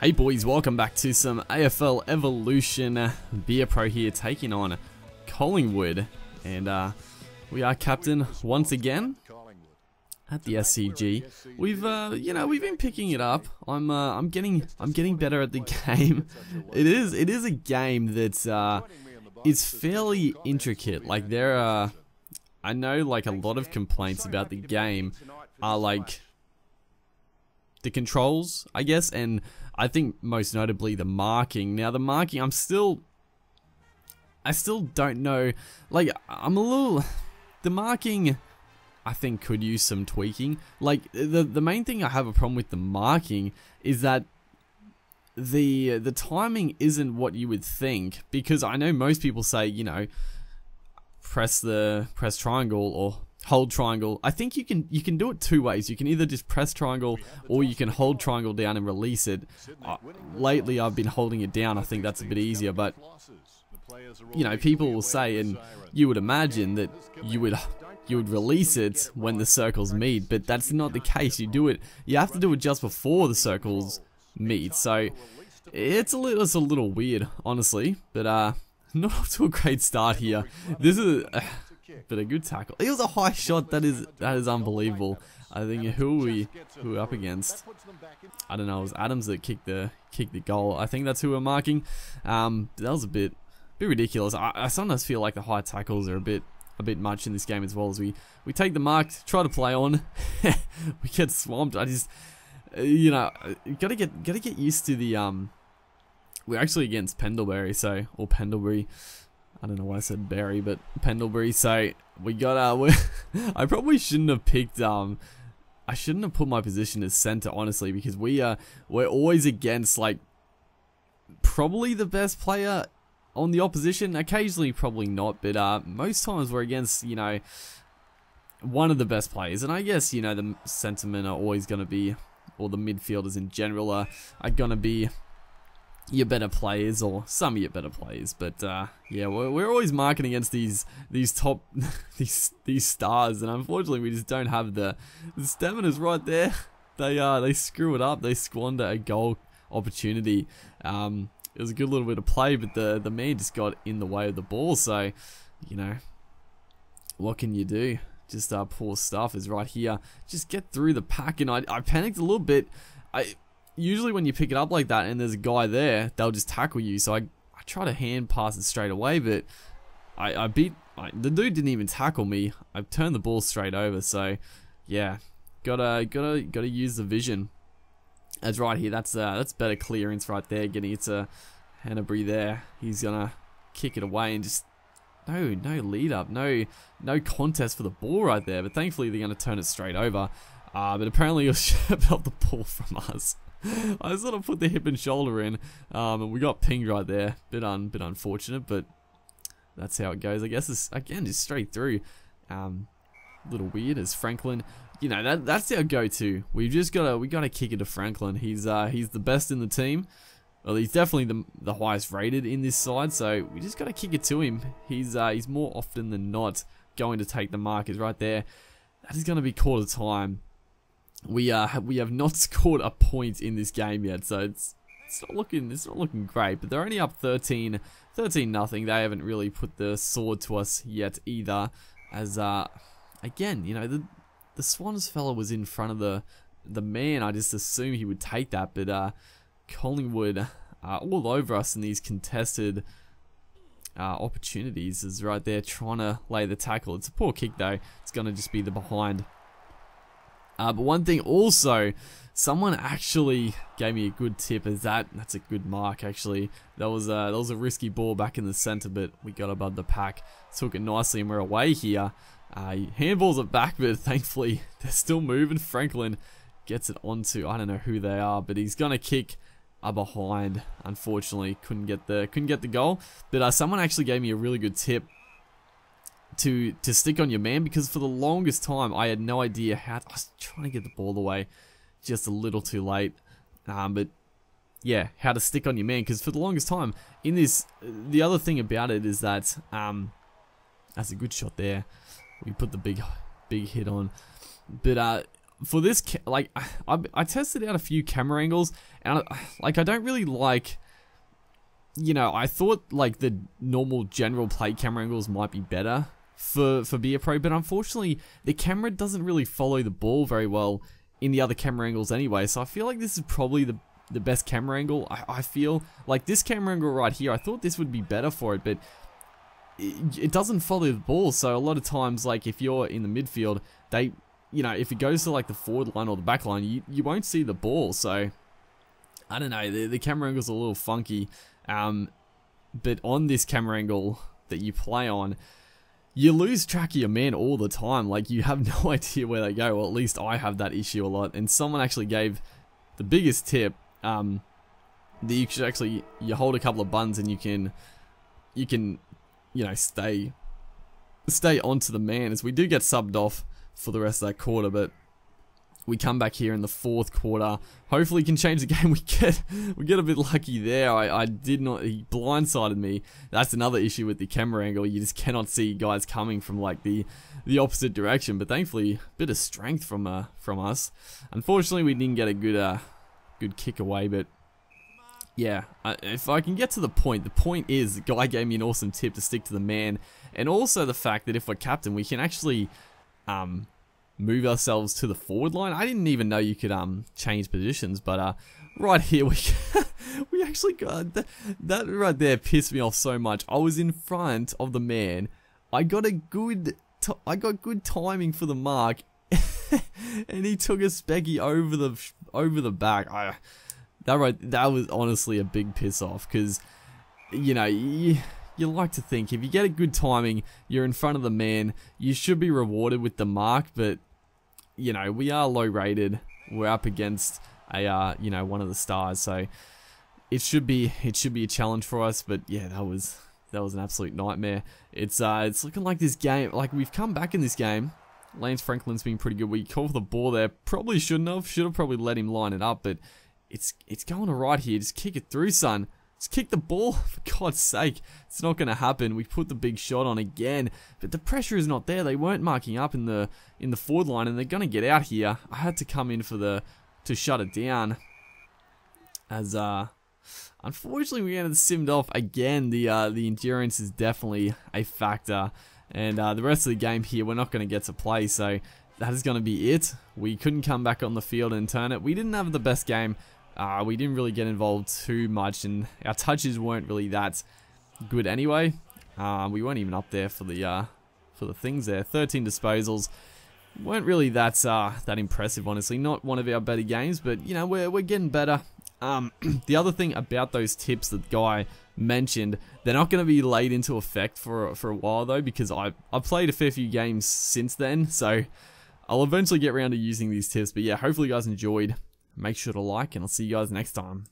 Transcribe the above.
Hey boys, welcome back to some AFL Evolution. Beer Pro here taking on Collingwood, and we are captain once again at the SCG. We've we've been picking it up. I'm getting better at the game. It is a game that is fairly intricate. Like I know like a lot of complaints about the game are like the controls, I guess, and I think most notably the marking. Now the marking, I still don't know, like the marking I think could use some tweaking. Like the main thing I have a problem with the marking is that the timing isn't what you would think, because I know most people say, you know, press triangle or hold triangle. I think you can do it two ways. You can either just press triangle or you can hold triangle down and release it. Lately I've been holding it down. I think that's a bit easier, but you know, people will say, and you would imagine that you would release it when the circles meet, but that's not the case. You have to do it just before the circles meet. So it's a little weird, honestly, but not off to a great start here. This is but a good tackle. It was a high shot. That is unbelievable. I think who are we up against? I don't know. It was Adams that kicked the goal. I think that's who we're marking. That was a bit ridiculous. I sometimes feel like the high tackles are a bit much in this game, as well as we take the mark, try to play on. We get swamped. I just gotta get used to the we're actually against Pendlebury, or Pendlebury. I don't know why I said Barry, but Pendlebury. So we got I probably shouldn't have picked I shouldn't have put my position as center, honestly, because we're always against like probably the best player on the opposition. Occasionally probably not, but most times we're against, you know, one of the best players. And I guess, you know, the centermen are always going to be, or the midfielders in general are going to be your better players, or some of your better players. But yeah, we're always marking against these top these stars, and unfortunately we just don't have the stamina's right there. They screw it up. They squander a goal opportunity. It was a good little bit of play, but the man just got in the way of the ball. So, you know, what can you do? Just poor stuff is right here. Just get through the pack, and I panicked a little bit. Usually when you pick it up like that and there's a guy there, they'll just tackle you. So I try to hand pass it straight away, but the dude didn't even tackle me. I turned the ball straight over. So yeah, gotta use the vision. That's right here. That's better clearance right there. Getting it to Hanbury there. He's gonna kick it away, and just no lead up, no contest for the ball right there. But thankfully they're gonna turn it straight over. But apparently he'll ship up the ball from us. I sort of put the hip and shoulder in, and we got pinged right there. Bit unfortunate, but that's how it goes. I guess it's again just straight through. Little weird as Franklin. You know, that's our go-to. We gotta kick it to Franklin. He's the best in the team. Well, he's definitely the highest rated in this side. So we just gotta kick it to him. He's more often than not going to take the mark. Is right there. That is gonna be quarter time. We have not scored a point in this game yet, so it's not looking great. But they're only up 13-0. They haven't really put the sword to us yet either. As again, you know, the Swans fella was in front of the man. I just assumed he would take that, but Collingwood all over us in these contested opportunities. Is right there trying to lay the tackle. It's a poor kick though. It's gonna just be the behind. But one thing also, someone actually gave me a good tip. That's a good mark actually. That was a risky ball back in the center, but we got above the pack, took it nicely, and we're away here. Handballs it back, but thankfully they're still moving. Franklin gets it onto, I don't know who they are, but he's gonna kick a behind. Unfortunately, couldn't get the goal. But someone actually gave me a really good tip to stick on your man, because for the longest time I had no idea how I was trying to get the ball away just a little too late, but yeah, how to stick on your man, because for the longest time in this, the other thing about it is that that's a good shot there. We put the big hit on, but for this, like, I tested out a few camera angles, and I don't really like, you know, I thought like the normal general play camera angles might be better for Be A Pro, but unfortunately the camera doesn't really follow the ball very well in the other camera angles anyway, so I feel like this is probably the best camera angle. I feel like this camera angle right here, I thought this would be better for it, but it doesn't follow the ball, so a lot of times, like, if you're in the midfield, they, you know, if it goes to like the forward line or the back line, you won't see the ball. So I don't know, the camera angle's a little funky, but on this camera angle that you play on, you lose track of your man all the time. Like, you have no idea where they go. Well, at least I have that issue a lot, and someone actually gave the biggest tip, that you should actually, you hold a couple of buttons and you can you know, stay onto the man, as we do get subbed off for the rest of that quarter, but we come back here in the fourth quarter. Hopefully can change the game. We get a bit lucky there. I did not, he blindsided me. That's another issue with the camera angle. You just cannot see guys coming from like the opposite direction, but thankfully a bit of strength from us. Unfortunately we didn't get a good kick away, but yeah, if I can get to the point is the guy gave me an awesome tip to stick to the man, and also the fact that if we're captain, we can actually move ourselves to the forward line. I didn't even know you could change positions, but right here we actually got that right there. Pissed me off so much. I was in front of the man. I got good timing for the mark, and he took a specky over the back. That was honestly a big piss off, because, you know, you like to think if you get a good timing, you're in front of the man, you should be rewarded with the mark, but, you know, we are low rated. We're up against a you know, one of the stars, so it should be a challenge for us. But yeah, that was an absolute nightmare. It's looking like this game, like, we've come back in this game. Lance Franklin's been pretty good. We called for the ball there. Probably shouldn't have. Should have probably let him line it up, but it's going alright here. Just kick it through, son. Just kick the ball, for God's sake. It's not going to happen. We put the big shot on again, but the pressure is not there. They weren't marking up in the forward line, and they're going to get out here. I had to come in to shut it down, as unfortunately we ended simmed off again. The endurance is definitely a factor, and the rest of the game here we're not going to get to play, so that is going to be it. We couldn't come back on the field and turn it. We didn't have the best game. We didn't really get involved too much, and our touches weren't really that good anyway. We weren't even up there for the things there. 13 disposals. Weren't really that impressive, honestly. Not one of our better games, but, you know, we're getting better. The other thing about those tips that the guy mentioned, they're not going to be laid into effect for a while though, because I've played a fair few games since then, so I'll eventually get around to using these tips. But yeah, hopefully you guys enjoyed. Make sure to like, and I'll see you guys next time.